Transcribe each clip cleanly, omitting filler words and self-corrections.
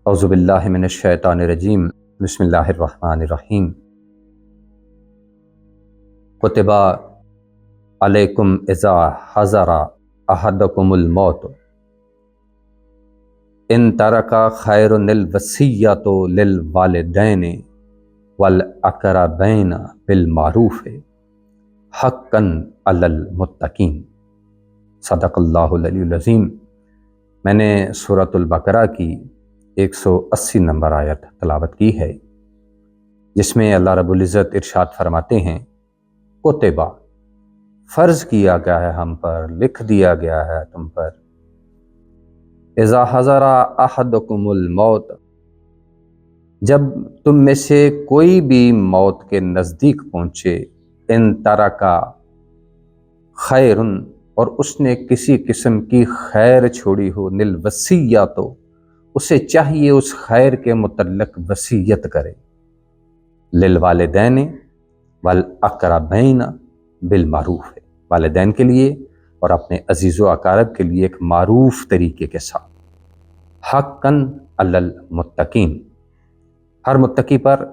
اعوذ باللہ من الشیطان الرجیم بسم اللہ الرحمن الرحیم کتب علیکم اذا حضر احدکم الموت ان ترک خیر الوصیۃ للوالدین والاقربین بالمعروف حقا علی المتقین۔ صدق اللہ العلی العظیم۔ میں نے سورۃ البقرہ کی 180 نمبر آیت تلاوت کی ہے، جس میں اللہ رب العزت ارشاد فرماتے ہیں کتبہ، فرض کیا گیا ہے ہم پر، لکھ دیا گیا ہے تم پر، اذا حضر احدکم الموت، جب تم میں سے کوئی بھی موت کے نزدیک پہنچے، ان ترکا خیر، اور اس نے کسی قسم کی خیر چھوڑی ہو، للوصیۃ، اسے چاہیے اس خیر کے متعلق وصیت کرے، للوالدین والاقربین بالمعروف، والدین کے لیے اور اپنے عزیز و اقارب کے لیے ایک معروف طریقے کے ساتھ، حقا علی المتقین، ہر متقی پر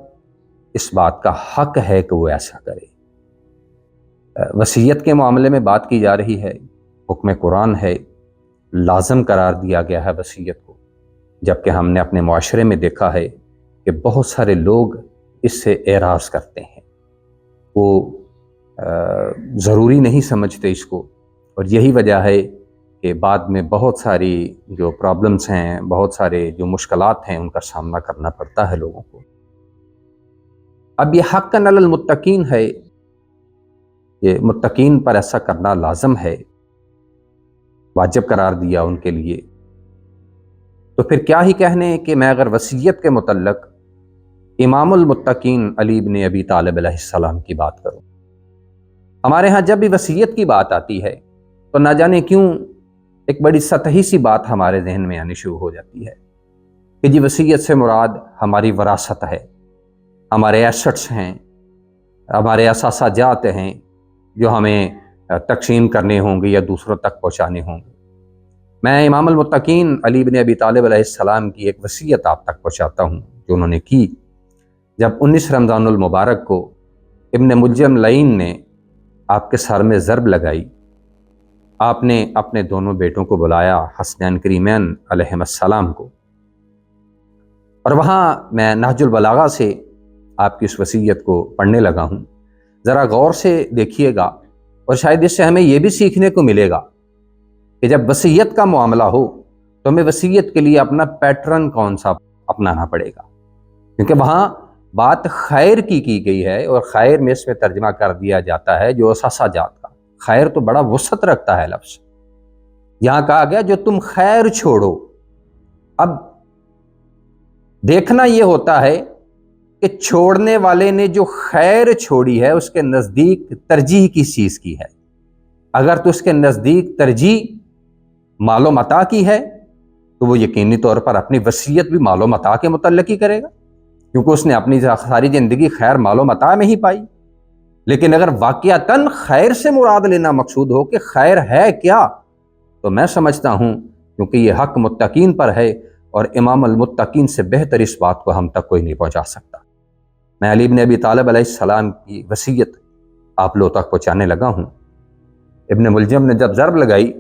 اس بات کا حق ہے کہ وہ ایسا کرے۔ وصیت کے معاملے میں بات کی جا رہی ہے، حکم قرآن ہے، لازم قرار دیا گیا ہے وصیت کو، جبکہ ہم نے اپنے معاشرے میں دیکھا ہے کہ بہت سارے لوگ اس سے اعراض کرتے ہیں، وہ ضروری نہیں سمجھتے اس کو، اور یہی وجہ ہے کہ بعد میں بہت ساری جو پرابلمز ہیں، بہت سارے جو مشکلات ہیں، ان کا سامنا کرنا پڑتا ہے لوگوں کو۔ اب یہ حقا علی المتقین ہے، یہ متقین پر ایسا کرنا لازم ہے، واجب قرار دیا ان کے لیے، تو پھر کیا ہی کہنے کہ میں اگر وصیت کے متعلق امام المتقین علی بن ابی طالب علیہ السلام کی بات کروں۔ ہمارے ہاں جب بھی وصیت کی بات آتی ہے تو نہ جانے کیوں ایک بڑی سطحی سی بات ہمارے ذہن میں آنی شروع ہو جاتی ہے کہ جی وصیت سے مراد ہماری وراثت ہے، ہمارے ایسٹس ہیں، ہمارے اثاثہ جات ہیں جو ہمیں تقسیم کرنے ہوں گے یا دوسروں تک پہنچانے ہوں گے۔ میں امام المتقین علی بن ابی طالب علیہ السلام کی ایک وصیت آپ تک پہنچاتا ہوں جو انہوں نے کی جب 19 رمضان المبارک کو ابن ملجم لعین نے آپ کے سر میں ضرب لگائی، آپ نے اپنے دونوں بیٹوں کو بلایا، حسنین کریمین علیہ السلام کو، اور وہاں میں نہج البلاغہ سے آپ کی اس وصیت کو پڑھنے لگا ہوں۔ ذرا غور سے دیکھیے گا، اور شاید اس سے ہمیں یہ بھی سیکھنے کو ملے گا کہ جب وصیت کا معاملہ ہو تو ہمیں وصیت کے لیے اپنا پیٹرن کون سا اپنانا پڑے گا، کیونکہ وہاں بات خیر کی گئی ہے، اور خیر میں اس میں ترجمہ کر دیا جاتا ہے جو اثاثہ جات کا۔ خیر تو بڑا وسعت رکھتا ہے لفظ، یہاں کہا گیا جو تم خیر چھوڑو۔ اب دیکھنا یہ ہوتا ہے کہ چھوڑنے والے نے جو خیر چھوڑی ہے اس کے نزدیک ترجیح کس چیز کی ہے۔ اگر تو اس کے نزدیک ترجیح مال و متاع کی ہے تو وہ یقینی طور پر اپنی وصیت بھی مال و متاع کے متعلق ہی کرے گا، کیونکہ اس نے اپنی ساری زندگی خیر مال و متاع میں ہی پائی۔ لیکن اگر واقعتاً خیر سے مراد لینا مقصود ہو کہ خیر ہے کیا، تو میں سمجھتا ہوں کیونکہ یہ حق متقین پر ہے، اور امام المتقین سے بہتر اس بات کو ہم تک کوئی نہیں پہنچا سکتا۔ میں علی بن ابی طالب علیہ السلام کی وصیت آپ لوگوں تک پہنچانے لگا ہوں۔ ابن ملجم نے جب ضرب لگائی،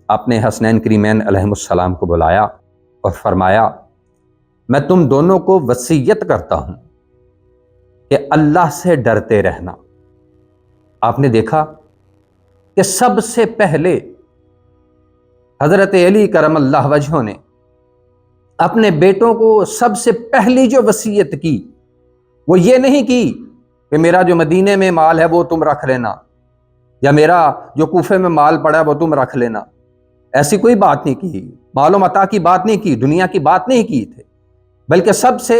آپ نے حسنین کریمین علیہ السلام کو بلایا اور فرمایا میں تم دونوں کو وصیت کرتا ہوں کہ اللہ سے ڈرتے رہنا۔ آپ نے دیکھا کہ سب سے پہلے حضرت علی کرم اللہ وجہہ نے اپنے بیٹوں کو سب سے پہلی جو وصیت کی وہ یہ نہیں کی کہ میرا جو مدینے میں مال ہے وہ تم رکھ لینا، یا میرا جو کوفے میں مال پڑا ہے وہ تم رکھ لینا، ایسی کوئی بات نہیں کی، مال و متاع کی بات نہیں کی، دنیا کی بات نہیں کی تھے، بلکہ سب سے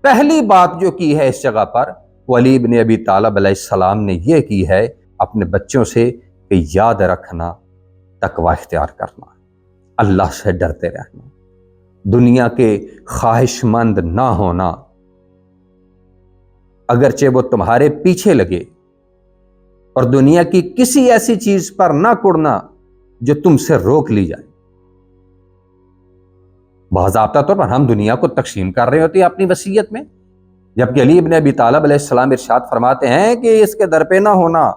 پہلی بات جو کی ہے اس جگہ پر وہ علی بن ابی طالب علیہ السلام نے یہ کی ہے اپنے بچوں سے کہ یاد رکھنا، تقوی اختیار کرنا، اللہ سے ڈرتے رہنا، دنیا کے خواہش مند نہ ہونا، اگرچہ وہ تمہارے پیچھے لگے، اور دنیا کی کسی ایسی چیز پر نہ کڑنا جو تم سے روک لی جائے۔ باضابطہ طور پر ہم دنیا کو تقسیم کر رہے ہوتے ہیں اپنی وصیت میں، جبکہ علی ابن ابی طالب علیہ السلام ارشاد فرماتے ہیں کہ اس کے در پہ نہ ہونا،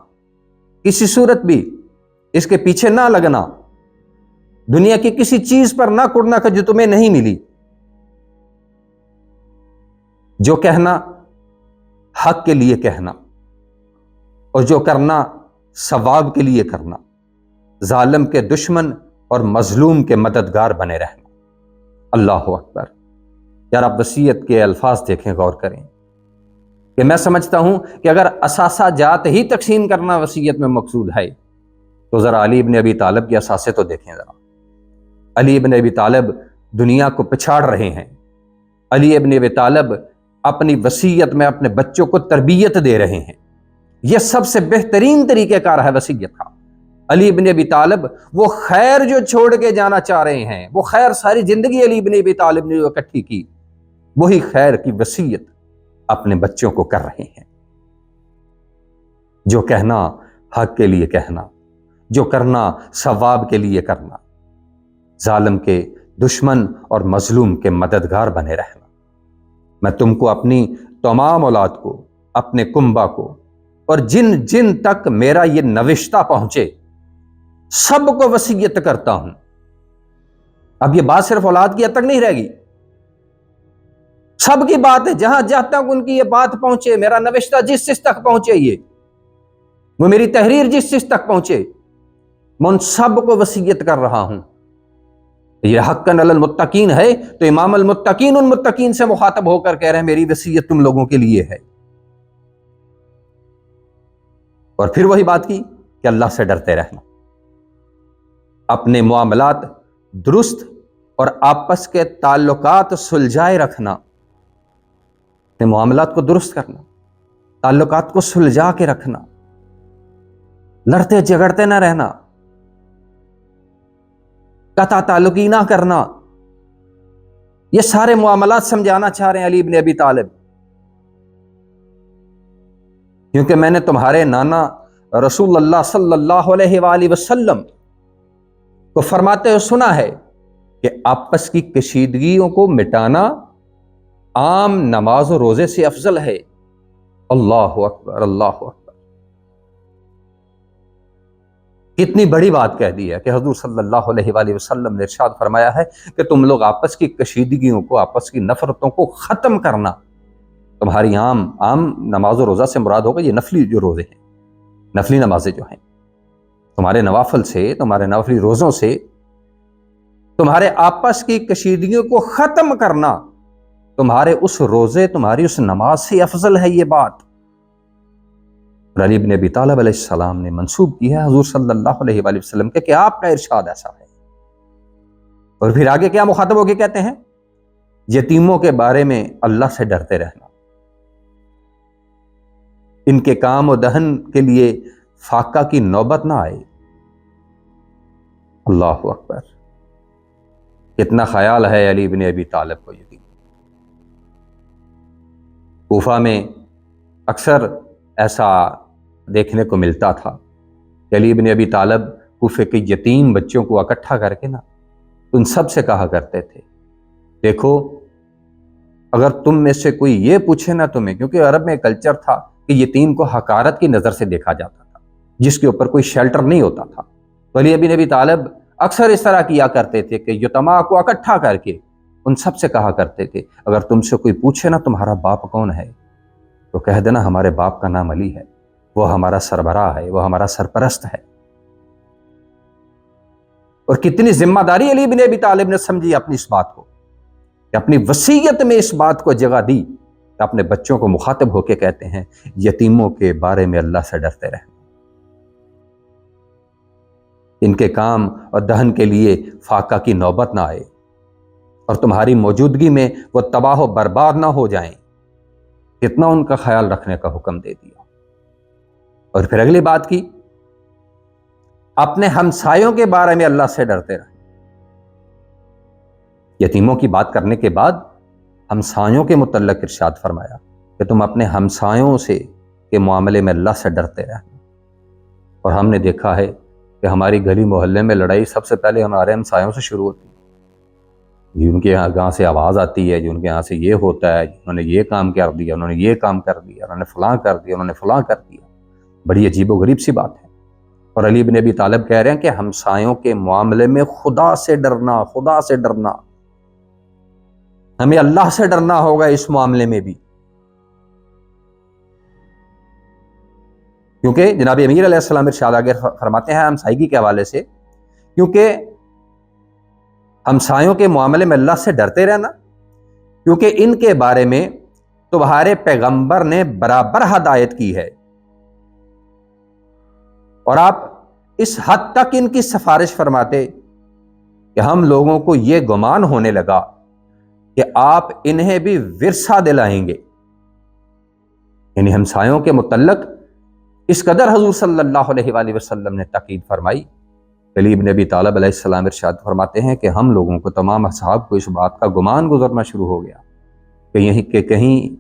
کسی صورت بھی اس کے پیچھے نہ لگنا، دنیا کی کسی چیز پر نہ کڑنا کہ جو تمہیں نہیں ملی، جو کہنا حق کے لیے کہنا اور جو کرنا ثواب کے لیے کرنا، ظالم کے دشمن اور مظلوم کے مددگار بنے رہنا۔ اللہ اکبر۔ یار آپ وصیت کے الفاظ دیکھیں، غور کریں کہ میں سمجھتا ہوں کہ اگر اثاثہ جات ہی تقسیم کرنا وصیت میں مقصود ہے تو ذرا علی ابن ابی طالب کے اثاثے تو دیکھیں ذرا۔ علی ابن ابی طالب دنیا کو پچھاڑ رہے ہیں، علی ابن ابی طالب اپنی وصیت میں اپنے بچوں کو تربیت دے رہے ہیں، یہ سب سے بہترین طریقہ کار ہے وصیت کا۔ علی ابن ابی طالب وہ خیر جو چھوڑ کے جانا چاہ رہے ہیں، وہ خیر ساری زندگی علی ابن ابی طالب نے جو اکٹھی کی، وہی خیر کی وصیت اپنے بچوں کو کر رہے ہیں۔ جو کہنا حق کے لیے کہنا، جو کرنا ثواب کے لیے کرنا، ظالم کے دشمن اور مظلوم کے مددگار بنے رہنا۔ میں تم کو اپنی تمام اولاد کو، اپنے کنبہ کو اور جن جن تک میرا یہ نوشتہ پہنچے سب کو وصیت کرتا ہوں۔ اب یہ بات صرف اولاد کی حد تک نہیں رہ گی، سب کی بات ہے، جہاں تک ان کی یہ بات پہنچے، میرا نوشتہ جس چیز تک پہنچے، یہ وہ میری تحریر جس چیز تک پہنچے، میں ان سب کو وصیت کر رہا ہوں۔ یہ حقاً علی المتقین ہے تو امام المتقین ان متقین سے مخاطب ہو کر کہہ رہے ہیں میری وصیت تم لوگوں کے لیے ہے۔ اور پھر وہی بات کی کہ اللہ سے ڈرتے رہنا، اپنے معاملات درست اور آپس کے تعلقات سلجھائے رکھنا، اپنے معاملات کو درست کرنا، تعلقات کو سلجھا کے رکھنا، لڑتے جھگڑتے نہ رہنا، قطع تعلقی نہ کرنا، یہ سارے معاملات سمجھانا چاہ رہے ہیں علی ابن ابی طالب۔ کیونکہ میں نے تمہارے نانا رسول اللہ صلی اللہ علیہ وآلہ وسلم کو فرماتے ہوئے سنا ہے کہ آپس کی کشیدگیوں کو مٹانا عام نماز و روزے سے افضل ہے۔ اللہ اکبر، اللہ اکبر۔ کتنی بڑی بات کہہ دی ہے کہ حضور صلی اللہ علیہ وآلہ وسلم نے ارشاد فرمایا ہے کہ تم لوگ آپس کی کشیدگیوں کو، آپس کی نفرتوں کو ختم کرنا تمہاری عام نماز و روزہ سے مراد ہوگا یہ نفلی جو روزے ہیں، نفلی نمازیں جو ہیں، تمہارے نوافل سے، تمہارے نفلی روزوں سے تمہارے آپس کی کشیدگیوں کو ختم کرنا تمہارے اس روزے، تمہاری اس نماز سے افضل ہے یہ بات۔ علی ابن ابی طالب علیہ السلام نے منسوب کی ہے حضور صلی اللہ علیہ وآلہ وسلم کہ آپ کا ارشاد ایسا ہے۔ اور پھر آگے کیا مخاطب ہو کے کہتے ہیں؟ یتیموں کے بارے میں اللہ سے ڈرتے رہنا، ان کے کام و دہن کے لیے فاقہ کی نوبت نہ آئے۔ اللہ اکبر، کتنا خیال ہے علی ابن ابی طالب کو یتیم۔ کوفہ میں اکثر ایسا دیکھنے کو ملتا تھا کہ علی ابن ابی طالب کوفے کے یتیم بچوں کو اکٹھا کر کے نا ان سب سے کہا کرتے تھے، دیکھو اگر تم میں سے کوئی یہ پوچھے نا تمہیں، کیونکہ عرب میں کلچر تھا کہ یتیم کو حقارت کی نظر سے دیکھا جاتا تھا، جس کے اوپر کوئی شیلٹر نہیں ہوتا تھا، تو علی ابن ابی طالب اکثر اس طرح کیا کرتے تھے کہ یتیما کو اکٹھا کر کے ان سب سے کہا کرتے تھے اگر تم سے کوئی پوچھے نا تمہارا باپ کون ہے تو کہہ دینا ہمارے باپ کا نام علی ہے، وہ ہمارا سربراہ ہے، وہ ہمارا سرپرست ہے۔ اور کتنی ذمہ داری علی ابن ابی طالب نے سمجھی اپنی اس بات کو، کہ اپنی وصیت میں اس بات کو جگہ دی کہ اپنے بچوں کو مخاطب ہو کے کہتے ہیں یتیموں کے بارے میں اللہ سے ڈرتے رہنا، ان کے کام اور دہن کے لیے فاقہ کی نوبت نہ آئے اور تمہاری موجودگی میں وہ تباہ و برباد نہ ہو جائیں، کتنا ان کا خیال رکھنے کا حکم دے دیا۔ اور پھر اگلی بات کی، اپنے ہمسایوں کے بارے میں اللہ سے ڈرتے رہیں۔ یتیموں کی بات کرنے کے بعد ہمسایوں کے متعلق ارشاد فرمایا کہ تم اپنے ہمسایوں سے کے معاملے میں اللہ سے ڈرتے رہنا۔ اور ہم نے دیکھا ہے کہ ہماری گلی محلے میں لڑائی سب سے پہلے ہمارے ہمسایوں سے شروع ہوتی ہے، جی ان کے یہاں سے آواز آتی ہے، جو ان کے یہاں سے یہ ہوتا ہے، انہوں نے یہ کام کر دیا، انہوں نے یہ کام کر دیا، انہوں نے فلاں کر دیا، انہوں نے فلاں کر دیا۔ بڑی عجیب و غریب سی بات ہے۔ اور علی بن ابی طالب کہہ رہے ہیں کہ ہمسایوں کے معاملے میں خدا سے ڈرنا، خدا سے ڈرنا، ہمیں اللہ سے ڈرنا ہوگا اس معاملے میں بھی، کیونکہ جناب امیر علیہ السلام ارشاد آگے فرماتے ہیں ہمسائیگی کے حوالے سے، کیونکہ ہمسایوں کے معاملے میں اللہ سے ڈرتے رہنا، کیونکہ ان کے بارے میں تمہارے پیغمبر نے برابر ہدایت کی ہے، اور آپ اس حد تک ان کی سفارش فرماتے کہ ہم لوگوں کو یہ گمان ہونے لگا کہ آپ انہیں بھی ورثہ دلائیں گے۔ یعنی ہمسایوں کے متعلق اس قدر حضور صلی اللہ علیہ وآلہ وسلم نے تاکید فرمائی۔ علی بن ابی طالب علیہ السلام ارشاد فرماتے ہیں کہ ہم لوگوں کو، تمام اصحاب کو اس بات کا گمان گزرنا شروع ہو گیا کہ کہیں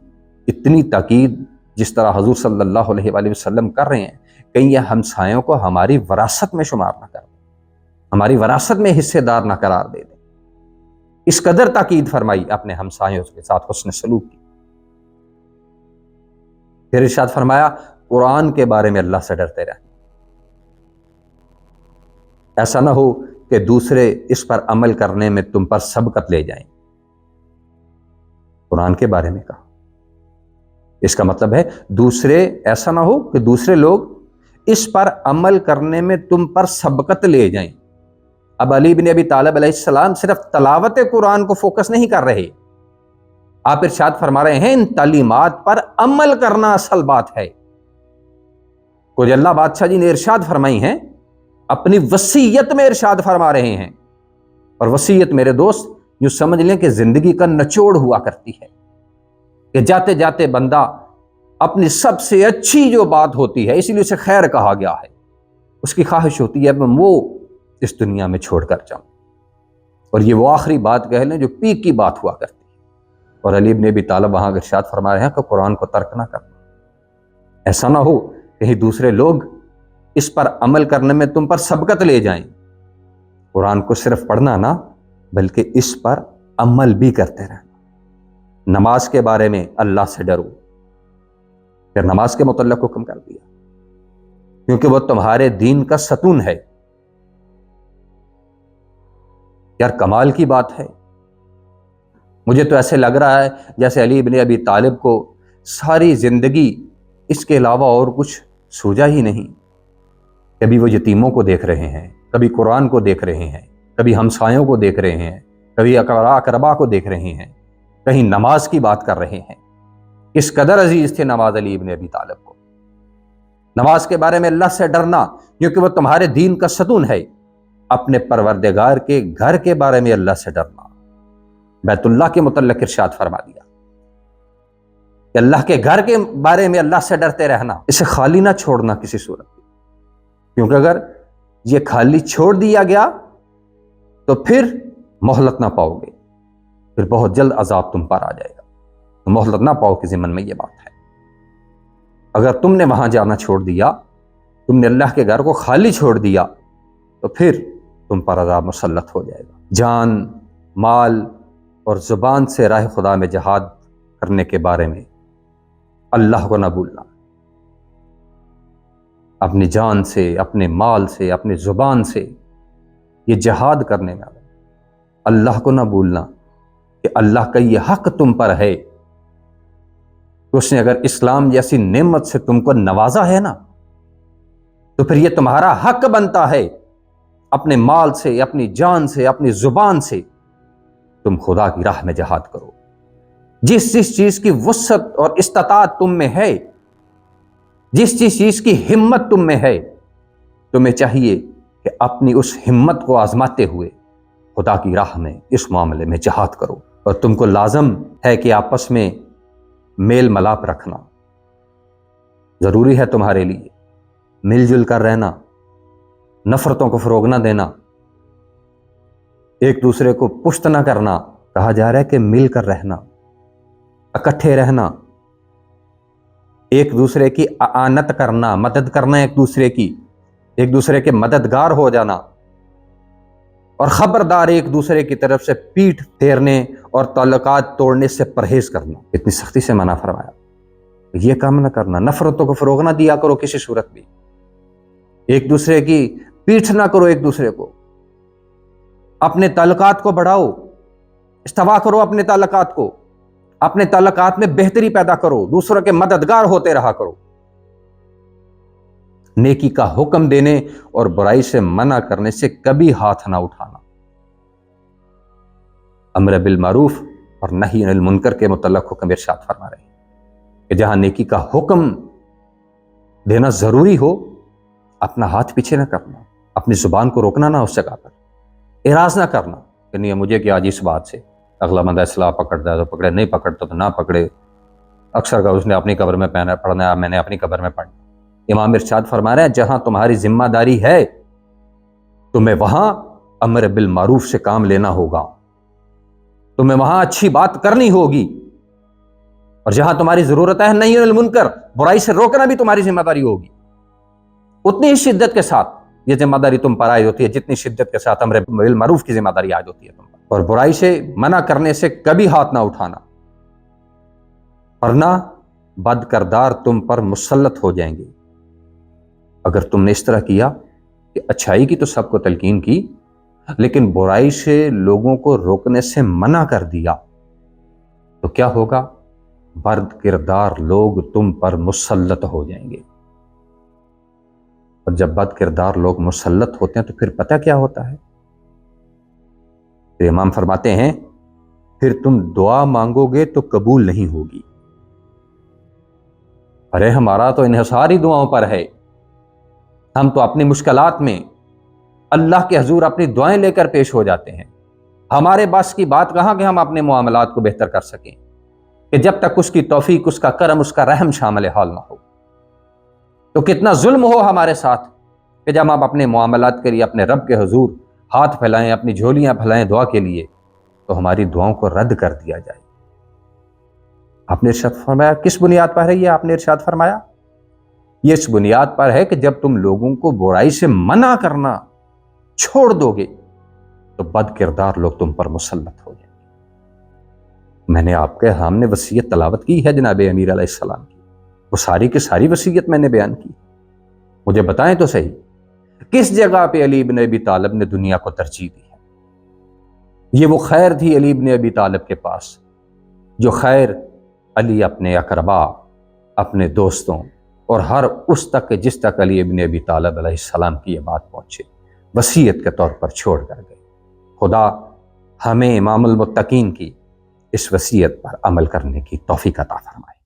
اتنی تاکید جس طرح حضور صلی اللہ علیہ وآلہ وسلم کر رہے ہیں، کہیں یہ ہمسایوں کو ہماری وراثت میں شمار نہ کر دیں، ہماری وراثت میں حصے دار نہ قرار دے دیں۔ اس قدر تاکید فرمائی اپنے ہمسایوں کے ساتھ حسن سلوک کی۔ پھر ارشاد فرمایا قرآن کے بارے میں اللہ سے ڈرتے رہیں، ایسا نہ ہو کہ دوسرے اس پر عمل کرنے میں تم پر سبقت لے جائیں۔ قرآن کے بارے میں کہا، اس کا مطلب ہے ایسا نہ ہو کہ دوسرے لوگ اس پر عمل کرنے میں تم پر سبقت لے جائیں۔ اب علی بن ابی طالب علیہ السلام صرف تلاوت قرآن کو فوکس نہیں کر رہے، آپ ارشاد فرما رہے ہیں ان تعلیمات پر عمل کرنا اصل بات ہے۔ کچھ اللہ بادشاہ جی نے ارشاد فرمائی ہیں، اپنی وصیت میں ارشاد فرما رہے ہیں، اور وصیت میرے دوست یوں سمجھ لیں کہ زندگی کا نچوڑ ہوا کرتی ہے، کہ جاتے جاتے بندہ اپنی سب سے اچھی جو بات ہوتی ہے، اسی لیے اسے خیر کہا گیا ہے، اس کی خواہش ہوتی ہے میں وہ اس دنیا میں چھوڑ کر جاؤں، اور یہ وہ آخری بات کہہ لیں جو پیک کی بات ہوا کرتی ہے۔ اور علی بن ابی طالب وہاں ارشاد فرما رہے ہیں کہ قرآن کو ترک نہ کرنا، ایسا نہ ہو کہیں دوسرے لوگ اس پر عمل کرنے میں تم پر سبقت لے جائیں۔ قرآن کو صرف پڑھنا نہ بلکہ اس پر عمل بھی کرتے رہنا۔ نماز کے بارے میں اللہ سے ڈرو، پھر نماز کے متعلق حکم کر دیا، کیونکہ وہ تمہارے دین کا ستون ہے۔ یار کمال کی بات ہے، مجھے تو ایسے لگ رہا ہے جیسے علی بن ابی طالب کو ساری زندگی اس کے علاوہ اور کچھ سوجا ہی نہیں۔ کبھی وہ یتیموں کو دیکھ رہے ہیں، کبھی قرآن کو دیکھ رہے ہیں، کبھی ہمسایوں کو دیکھ رہے ہیں، کبھی اقربا کو دیکھ رہے ہیں، کہیں نماز کی بات کر رہے ہیں۔ اس قدر عزیز تھے نماز علی بن ابی طالب کو۔ نماز کے بارے میں اللہ سے ڈرنا کیونکہ وہ تمہارے دین کا ستون ہے۔ اپنے پروردگار کے گھر کے بارے میں اللہ سے ڈرنا، بیت اللہ کے متعلق ارشاد فرما دیا کہ اللہ کے گھر کے بارے میں اللہ سے ڈرتے رہنا، اسے خالی نہ چھوڑنا کسی صورت میں، کیونکہ اگر یہ خالی چھوڑ دیا گیا تو پھر مہلت نہ پاؤ گے، پھر بہت جلد عذاب تم پر آ جائے گا، تو مہلت نہ پاؤ کے ضمن میں یہ بات ہے۔ اگر تم نے وہاں جانا چھوڑ دیا، تم نے اللہ کے گھر کو خالی چھوڑ دیا، تو پھر تم پر عذاب مسلط ہو جائے گا۔ جان، مال اور زبان سے راہ خدا میں جہاد کرنے کے بارے میں اللہ کو نہ بھولنا، اپنی جان سے، اپنے مال سے، اپنی زبان سے یہ جہاد کرنے میں اللہ کو نہ بھولنا کہ اللہ کا یہ حق تم پر ہے کہ اس نے اگر اسلام جیسی نعمت سے تم کو نوازا ہے نا، تو پھر یہ تمہارا حق بنتا ہے اپنے مال سے، اپنی جان سے، اپنی زبان سے تم خدا کی راہ میں جہاد کرو۔ جس چیز کی وسعت اور استطاعت تم میں ہے، جس چیز کی ہمت تم میں ہے، تمہیں چاہیے کہ اپنی اس ہمت کو آزماتے ہوئے خدا کی راہ میں اس معاملے میں جہاد کرو۔ اور تم کو لازم ہے کہ آپس میں میل ملاپ رکھنا ضروری ہے تمہارے لیے، مل جل کر رہنا، نفرتوں کو فروغ نہ دینا، ایک دوسرے کو پشت نہ کرنا۔ کہا جا رہا ہے کہ مل کر رہنا، اکٹھے رہنا، ایک دوسرے کی اعانت کرنا، مدد کرنا، ایک دوسرے کے مددگار ہو جانا، اور خبردار ایک دوسرے کی طرف سے پیٹھ پھیرنے اور تعلقات توڑنے سے پرہیز کرنا، اتنی سختی سے منع فرمایا۔ یہ کام نہ کرنا، نفرتوں کو فروغ نہ دیا کرو کسی صورت بھی، ایک دوسرے کی پیٹھ نہ کرو ایک دوسرے کو، اپنے تعلقات کو بڑھاؤ، استوا کرو اپنے تعلقات کو، اپنے تعلقات میں بہتری پیدا کرو، دوسروں کے مددگار ہوتے رہا کرو، نیکی کا حکم دینے اور برائی سے منع کرنے سے کبھی ہاتھ نہ اٹھانا۔ امر بالمعروف اور نہی عن المنکر کے متعلق حکم ارشاد فرما رہے ہیں کہ جہاں نیکی کا حکم دینا ضروری ہو، اپنا ہاتھ پیچھے نہ کرنا، اپنی زبان کو روکنا نہ اس جگہ پر، اعراض نہ کرنا کہ نہیں مجھے کیا آج اس بات سے، اگلا بندہ اصلاح پکڑتا ہے تو پکڑے، نہیں پکڑتا تو نہ پکڑے، اکثر کا اس نے اپنی قبر میں پڑھنا ہے، میں نے اپنی قبر میں پڑھنا۔ امام ارشاد فرما رہے ہیں جہاں تمہاری ذمہ داری ہے تمہیں وہاں امر بالمعروف سے کام لینا ہوگا، تمہیں وہاں اچھی بات کرنی ہوگی، اور جہاں تمہاری ضرورت ہے نہی عن المنکر، برائی سے روکنا بھی تمہاری ذمہ داری ہوگی۔ اتنی ہی شدت کے ساتھ یہ ذمہ داری تم پر عائد ہوتی ہے جتنی شدت کے ساتھ امر بالمعروف کی ذمہ داری عائد ہوتی ہے تم پر، اور برائی سے منع کرنے سے کبھی ہاتھ نہ اٹھانا، ورنہ بد کردار تم پر مسلط ہو جائیں گے۔ اگر تم نے اس طرح کیا کہ اچھائی کی تو سب کو تلقین کی، لیکن برائی سے لوگوں کو روکنے سے منع کر دیا، تو کیا ہوگا؟ بد کردار لوگ تم پر مسلط ہو جائیں گے، اور جب بد کردار لوگ مسلط ہوتے ہیں تو پھر پتہ کیا ہوتا ہے؟ تو امام فرماتے ہیں پھر تم دعا مانگو گے تو قبول نہیں ہوگی۔ ارے ہمارا تو انحصار ہی دعاؤں پر ہے، ہم تو اپنی مشکلات میں اللہ کے حضور اپنی دعائیں لے کر پیش ہو جاتے ہیں، ہمارے بس کی بات کہاں کہ ہم اپنے معاملات کو بہتر کر سکیں، کہ جب تک اس کی توفیق، اس کا کرم، اس کا رحم شامل حال نہ ہو۔ تو کتنا ظلم ہو ہمارے ساتھ کہ جب ہم اپنے معاملات کے لیے اپنے رب کے حضور ہاتھ پھیلائیں، اپنی جھولیاں پھیلائیں دعا کے لیے، تو ہماری دعاؤں کو رد کر دیا جائے۔ آپ نے ارشاد فرمایا کس بنیاد پر ہے یہ؟ آپ نے ارشاد فرمایا یہ اس بنیاد پر ہے کہ جب تم لوگوں کو برائی سے منع کرنا چھوڑ دو گے تو بد کردار لوگ تم پر مسلط ہو جائیں گے۔ میں نے آپ کے سامنے وصیت تلاوت کی ہے جناب امیر علیہ السلام کی، وہ ساری کی ساری وصیت میں نے بیان کی، مجھے بتائیں تو صحیح کس جگہ پہ علی بن ابی طالب نے دنیا کو ترجیح دی ہے؟ یہ وہ خیر تھی علی بن ابی طالب کے پاس، جو خیر علی اپنے اقربا، اپنے دوستوں اور ہر اس تک جس تک علی بن ابی طالب علیہ السلام کی یہ بات پہنچے، وصیت کے طور پر چھوڑ کر گئے۔ خدا ہمیں امام المتقین کی اس وصیت پر عمل کرنے کی توفیق عطا فرمائے۔